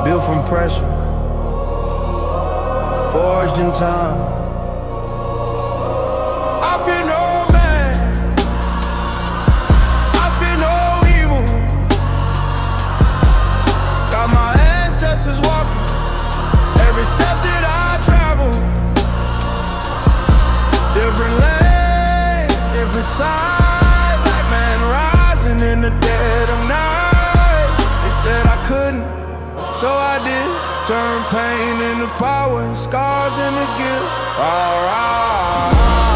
built from pressure, forged in time. I fear no man, I fear no evil. Got my ancestors walking every step that I travel. Different lane, different side. Black man rising in the dead of night. They said I couldn't, so I did. Turn pain into power, scars into gifts. Alright.